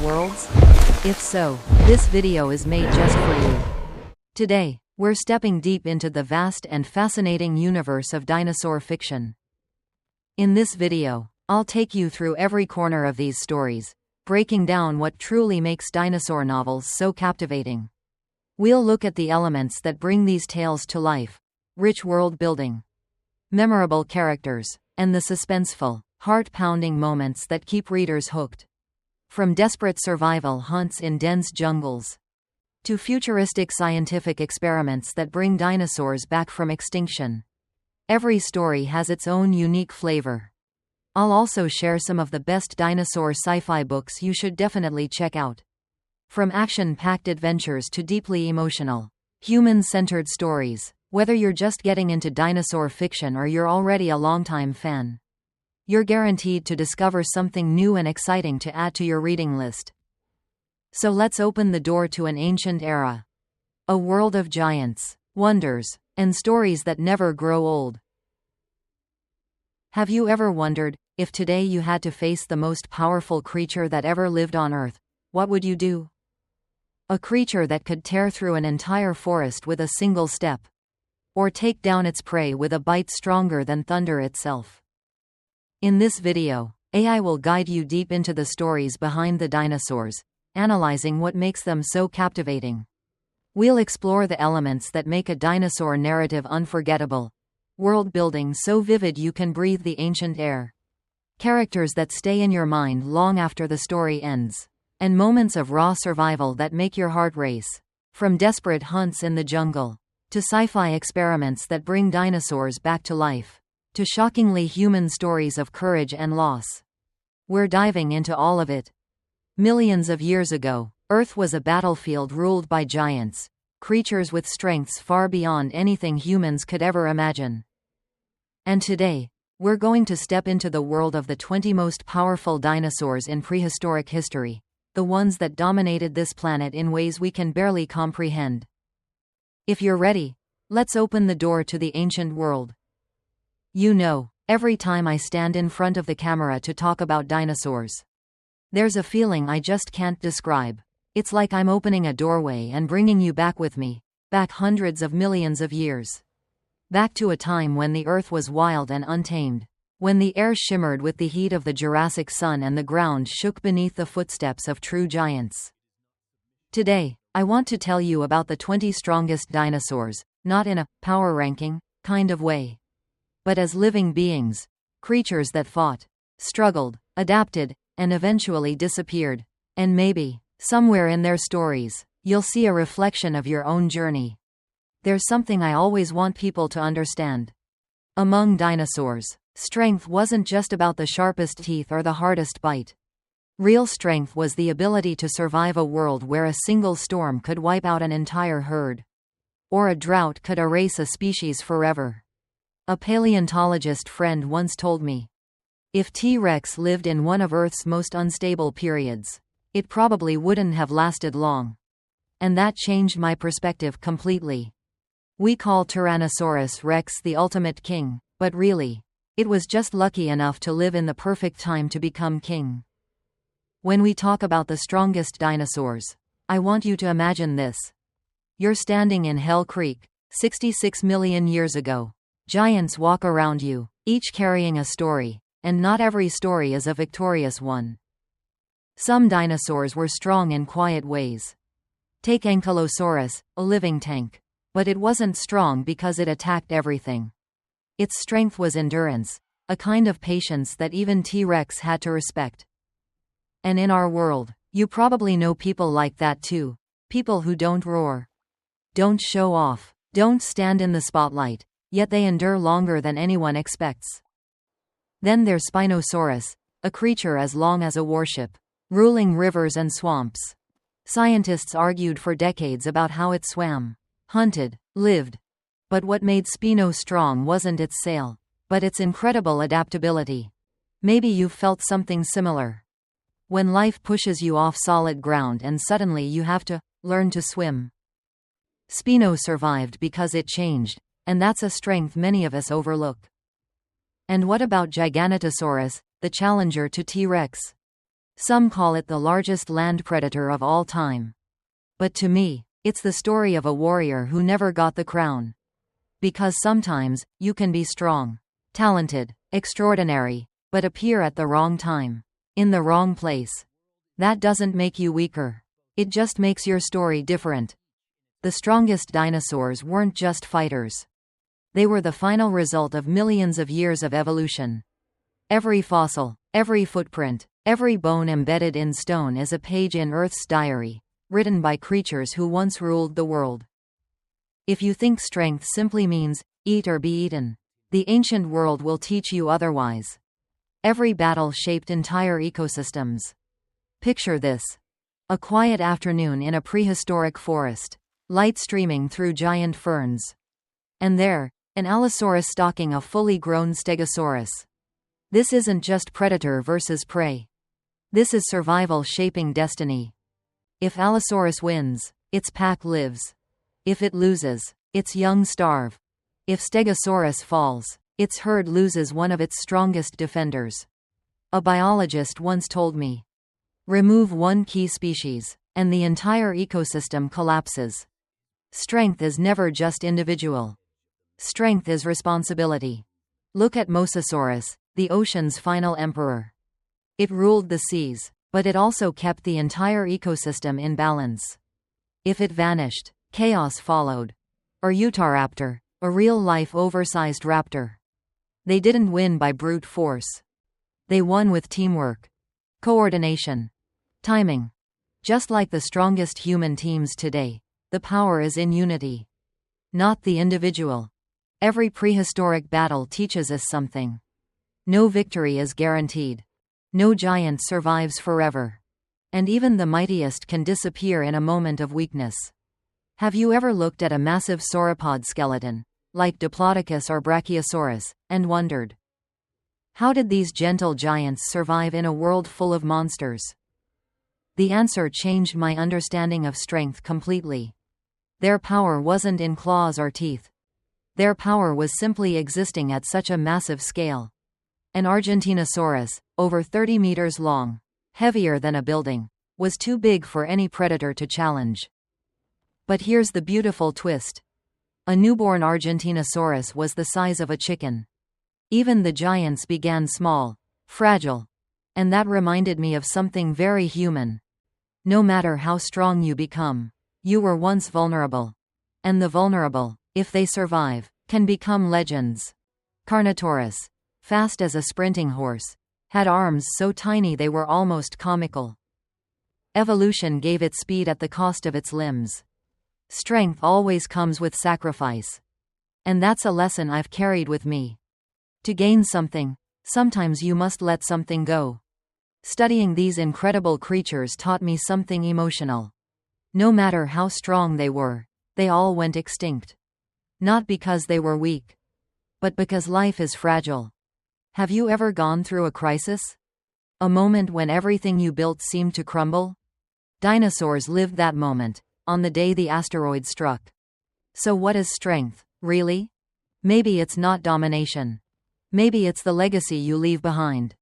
worlds? If so, this video is made just for you. Today, we're stepping deep into the vast and fascinating universe of dinosaur fiction. In this video, I'll take you through every corner of these stories, breaking down what truly makes dinosaur novels so captivating. We'll look at the elements that bring these tales to life: rich world building, memorable characters, and the suspenseful, heart-pounding moments that keep readers hooked. From desperate survival hunts in dense jungles to futuristic scientific experiments that bring dinosaurs back from extinction, every story has its own unique flavor. I'll also share some of the best dinosaur sci-fi books you should definitely check out. From action-packed adventures to deeply emotional, human-centered stories, whether you're just getting into dinosaur fiction or you're already a longtime fan, you're guaranteed to discover something new and exciting to add to your reading list. So let's open the door to an ancient era. A world of giants, wonders, and stories that never grow old. Have you ever wondered, if today you had to face the most powerful creature that ever lived on Earth, what would you do? A creature that could tear through an entire forest with a single step, or take down its prey with a bite stronger than thunder itself. In this video, AI will guide you deep into the stories behind the dinosaurs, analyzing what makes them so captivating. We'll explore the elements that make a dinosaur narrative unforgettable, world building so vivid you can breathe the ancient air, characters that stay in your mind long after the story ends, and moments of raw survival that make your heart race. From desperate hunts in the jungle, to sci-fi experiments that bring dinosaurs back to life, to shockingly human stories of courage and loss, we're diving into all of it. Millions of years ago, Earth was a battlefield ruled by giants, creatures with strengths far beyond anything humans could ever imagine. And today, we're going to step into the world of the 20 most powerful dinosaurs in prehistoric history, the ones that dominated this planet in ways we can barely comprehend. If you're ready, let's open the door to the ancient world. You know, every time I stand in front of the camera to talk about dinosaurs, there's a feeling I just can't describe. It's like I'm opening a doorway and bringing you back with me, back hundreds of millions of years. Back to a time when the Earth was wild and untamed, when the air shimmered with the heat of the Jurassic sun and the ground shook beneath the footsteps of true giants. Today, I want to tell you about the 20 strongest dinosaurs, not in a power ranking kind of way, but as living beings, creatures that fought, struggled, adapted, and eventually disappeared. And maybe, somewhere in their stories, you'll see a reflection of your own journey. There's something I always want people to understand. Among dinosaurs, strength wasn't just about the sharpest teeth or the hardest bite. Real strength was the ability to survive a world where a single storm could wipe out an entire herd, or a drought could erase a species forever. A paleontologist friend once told me, if T-Rex lived in one of Earth's most unstable periods, it probably wouldn't have lasted long. And that changed my perspective completely. We call Tyrannosaurus Rex the ultimate king, but really, it was just lucky enough to live in the perfect time to become king. When we talk about the strongest dinosaurs, I want you to imagine this. You're standing in Hell Creek, 66 million years ago. Giants walk around you, each carrying a story, and not every story is a victorious one. Some dinosaurs were strong in quiet ways. Take Ankylosaurus, a living tank. But it wasn't strong because it attacked everything. Its strength was endurance, a kind of patience that even T-Rex had to respect. And in our world, you probably know people like that too. People who don't roar, don't show off, don't stand in the spotlight, yet they endure longer than anyone expects. Then there's Spinosaurus, a creature as long as a warship, ruling rivers and swamps. Scientists argued for decades about how it swam, hunted, lived. But what made Spino strong wasn't its sail, but its incredible adaptability. Maybe you've felt something similar. When life pushes you off solid ground and suddenly you have to learn to swim. Spino survived because it changed, and that's a strength many of us overlook. And what about Giganotosaurus, the challenger to T-Rex? Some call it the largest land predator of all time. But to me, it's the story of a warrior who never got the crown. Because sometimes, you can be strong, talented, extraordinary, but appear at the wrong time, in the wrong place. That doesn't make you weaker. It just makes your story different. The strongest dinosaurs weren't just fighters. They were the final result of millions of years of evolution. Every fossil, every footprint, every bone embedded in stone is a page in Earth's diary, written by creatures who once ruled the world. If you think strength simply means, eat or be eaten, the ancient world will teach you otherwise. Every battle shaped entire ecosystems. Picture this. A quiet afternoon in a prehistoric forest. Light streaming through giant ferns. And there, an Allosaurus stalking a fully grown Stegosaurus. This isn't just predator versus prey. This is survival shaping destiny. If Allosaurus wins, its pack lives. If it loses, its young starve. If Stegosaurus falls, its herd loses one of its strongest defenders. A biologist once told me, remove one key species, and the entire ecosystem collapses. Strength is never just individual. Strength is responsibility. Look at Mosasaurus, the ocean's final emperor. It ruled the seas, but it also kept the entire ecosystem in balance. If it vanished, chaos followed. Or Utahraptor, a real-life oversized raptor. They didn't win by brute force. They won with teamwork, coordination, timing. Just like the strongest human teams today, the power is in unity, not the individual. Every prehistoric battle teaches us something. No victory is guaranteed. No giant survives forever. And even the mightiest can disappear in a moment of weakness. Have you ever looked at a massive sauropod skeleton, like Diplodocus or Brachiosaurus, and wondered, how did these gentle giants survive in a world full of monsters? The answer changed my understanding of strength completely. Their power wasn't in claws or teeth. Their power was simply existing at such a massive scale. An Argentinosaurus, over 30 meters long, heavier than a building, was too big for any predator to challenge. But here's the beautiful twist. A newborn Argentinosaurus was the size of a chicken. Even the giants began small, fragile. And that reminded me of something very human. No matter how strong you become, you were once vulnerable. And the vulnerable, if they survive, can become legends. Carnivores, fast as a sprinting horse, had arms so tiny they were almost comical. Evolution gave it speed at the cost of its limbs. Strength always comes with sacrifice. And that's a lesson I've carried with me. To gain something, sometimes you must let something go. Studying these incredible creatures taught me something emotional. No matter how strong they were, they all went extinct. Not because they were weak, but because life is fragile. Have you ever gone through a crisis? A moment when everything you built seemed to crumble? Dinosaurs lived that moment, on the day the asteroid struck. So what is strength, really? Maybe it's not domination. Maybe it's the legacy you leave behind.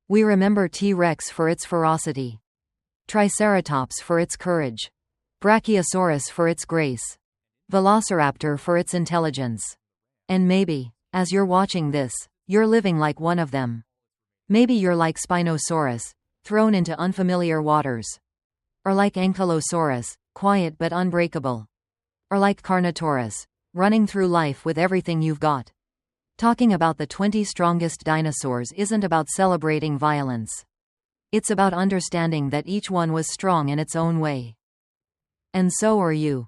We remember T-Rex for its ferocity. Triceratops for its courage. Brachiosaurus for its grace. Velociraptor for its intelligence. And maybe, as you're watching this, you're living like one of them. Maybe you're like Spinosaurus, thrown into unfamiliar waters. Or like Ankylosaurus, quiet but unbreakable. Or like Carnivores, running through life with everything you've got. Talking about the 20 strongest dinosaurs isn't about celebrating violence. It's about understanding that each one was strong in its own way. And so are you.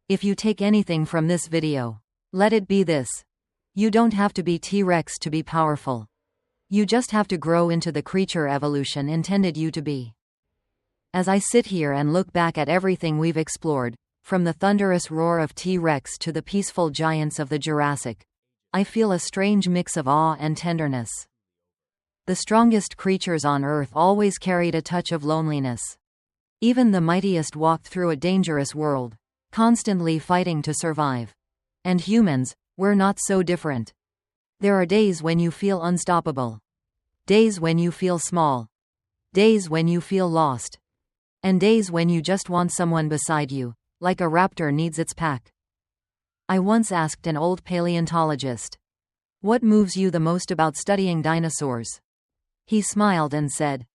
If you take anything from this video, let it be this. You don't have to be T-Rex to be powerful. You just have to grow into the creature evolution intended you to be. As I sit here and look back at everything we've explored, from the thunderous roar of T-Rex to the peaceful giants of the Jurassic, I feel a strange mix of awe and tenderness. The strongest creatures on Earth always carried a touch of loneliness. Even the mightiest walked through a dangerous world, constantly fighting to survive. And humans, we're not so different. There are days when you feel unstoppable. Days when you feel small. Days when you feel lost. And days when you just want someone beside you, like a raptor needs its pack. I once asked an old paleontologist, "What moves you the most about studying dinosaurs?" He smiled and said,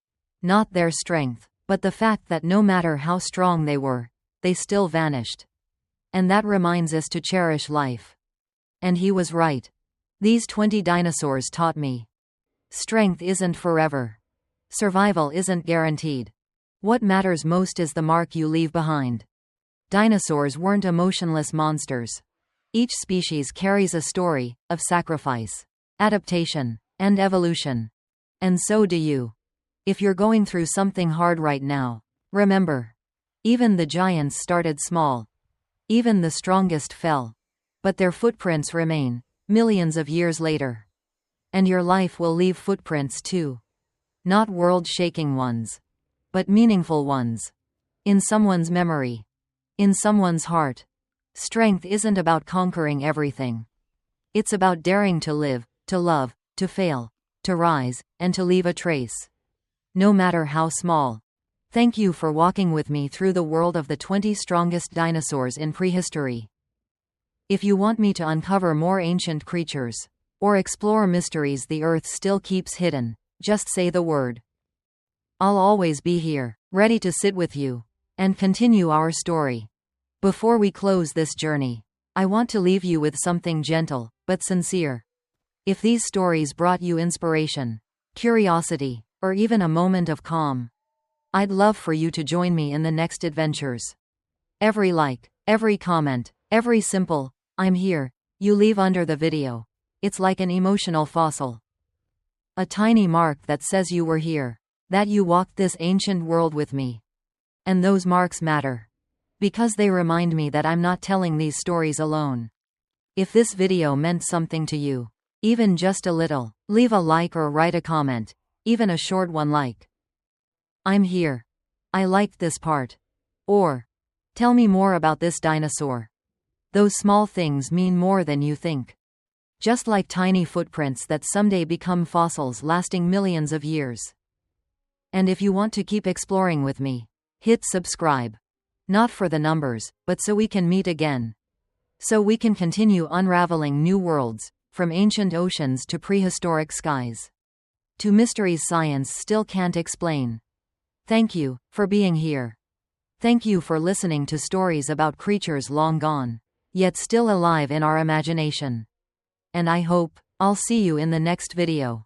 "Not their strength, but the fact that no matter how strong they were, they still vanished. And that reminds us to cherish life." And he was right. These 20 dinosaurs taught me. Strength isn't forever. Survival isn't guaranteed. What matters most is the mark you leave behind. Dinosaurs weren't emotionless monsters. Each species carries a story of sacrifice, adaptation, and evolution. And so do you. If you're going through something hard right now, remember, even the giants started small. Even the strongest fell. But their footprints remain, millions of years later. And your life will leave footprints too. Not world-shaking ones, but meaningful ones. In someone's memory. In someone's heart. Strength isn't about conquering everything. It's about daring to live, to love, to fail, to rise, and to leave a trace. No matter how small. Thank you for walking with me through the world of the 20 strongest dinosaurs in prehistory. If you want me to uncover more ancient creatures, or explore mysteries the Earth still keeps hidden, just say the word. I'll always be here, ready to sit with you, and continue our story. Before we close this journey, I want to leave you with something gentle, but sincere. If these stories brought you inspiration, curiosity, or even a moment of calm, I'd love for you to join me in the next adventures. Every like, every comment, every simple, "I'm here," you leave under the video. It's like an emotional fossil. A tiny mark that says you were here, that you walked this ancient world with me. And those marks matter. Because they remind me that I'm not telling these stories alone. If this video meant something to you, even just a little, leave a like or write a comment, even a short one like, "I'm here. I liked this part." Or, "Tell me more about this dinosaur." Those small things mean more than you think. Just like tiny footprints that someday become fossils lasting millions of years. And if you want to keep exploring with me, hit subscribe. Not for the numbers, but so we can meet again. So we can continue unraveling new worlds, from ancient oceans to prehistoric skies. To mysteries science still can't explain. Thank you for being here. Thank you for listening to stories about creatures long gone, yet still alive in our imagination. And I hope I'll see you in the next video.